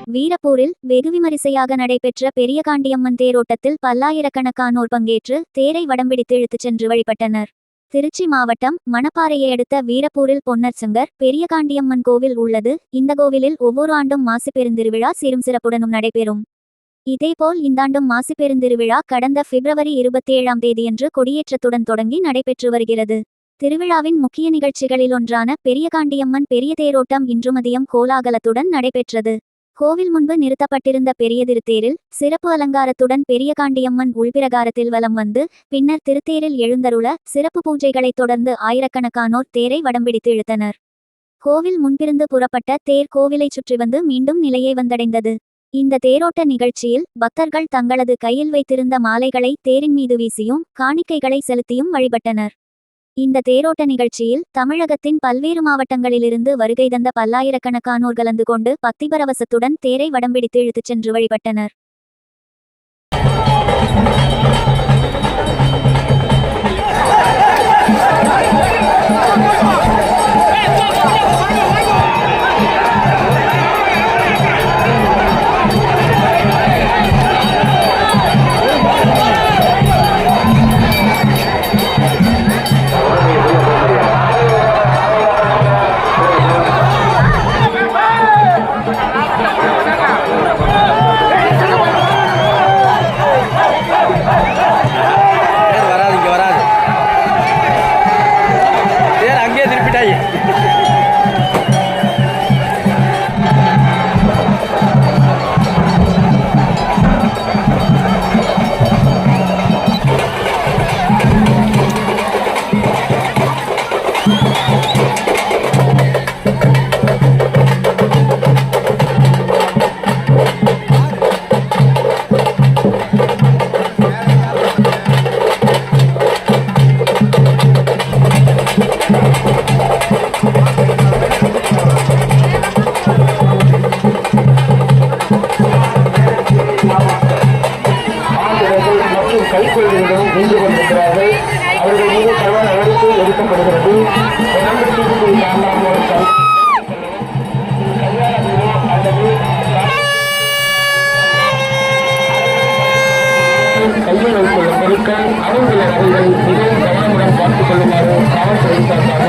வீரப்பூரில் வெகுவிமரிசையாக நடைபெற்ற பெரியகாண்டியம்மன் தேரோட்டத்தில் பல்லாயிரக்கணக்கானோர் பங்கேற்று தேரை வடம்பிடித்து இழுத்துச் சென்று வழிபட்டனர். திருச்சி மாவட்டம் மணப்பாறையை அடுத்த வீரப்பூரில் பொன்னர்சங்கர் பெரியகாண்டியம்மன் கோவில் உள்ளது. இந்த கோவிலில் ஒவ்வொரு ஆண்டும் மாசி பெருந்திருவிழா சீரும் சிறப்புடனும் நடைபெறும். இதேபோல் இந்தாண்டும் மாசி பெருந்திருவிழா கடந்த பிப்ரவரி 27ஆம் தேதியன்று கொடியேற்றத்துடன் தொடங்கி நடைபெற்று வருகிறது. திருவிழாவின் முக்கிய நிகழ்ச்சிகளில் ஒன்றான பெரியகாண்டியம்மன் பெரிய தேரோட்டம் இன்று மதியம் கோலாகலத்துடன் நடைபெற்றது. கோவில் முன்பு நிறுத்தப்பட்டிருந்த பெரிய திருத்தேரில் சிறப்பு அலங்காரத்துடன் பெரியகாண்டியம்மன் உள்பிரகாரத்தில் வலம் வந்து பின்னர் திருத்தேரில் எழுந்தருள சிறப்பு பூஜைகளைத் தொடர்ந்து ஆயிரக்கணக்கானோர் தேரை வடம்பிடித்து இழுத்தனர். கோவில் முன்பிருந்து புறப்பட்ட தேர் கோவிலை சுற்றி வந்து மீண்டும் நிலையை வந்தடைந்தது. இந்த தேரோட்ட நிகழ்ச்சியில் பக்தர்கள் தங்களது கையில் வைத்திருந்த மாலைகளை தேரின் மீது வீசியும் காணிக்கைகளை செலுத்தியும் வழிபட்டனர். இந்த தேரோட்ட நிகழ்ச்சியில் தமிழகத்தின் பல்வேறு மாவட்டங்களிலிருந்து வருகை தந்த பல்லாயிரக்கணக்கானோர் கலந்து கொண்டு பக்திபரவசத்துடன் தேரை வடம்பிடித்து இழுத்துச் சென்று வழிபட்டனர். கைக்குழுவிடம் நின்று கொண்டிருக்கிறார்கள். அவர்கள் மீது சர்வ நடவடிக்கை எடுக்கப்படுகிறது. கையில் வைத்துள்ள பொருட்கள் அணுகுள்ள நகைகள் மிகவும் கவனமுடன் பார்த்துக் கொள்ளுமாறு காவல்துறை சார்பாக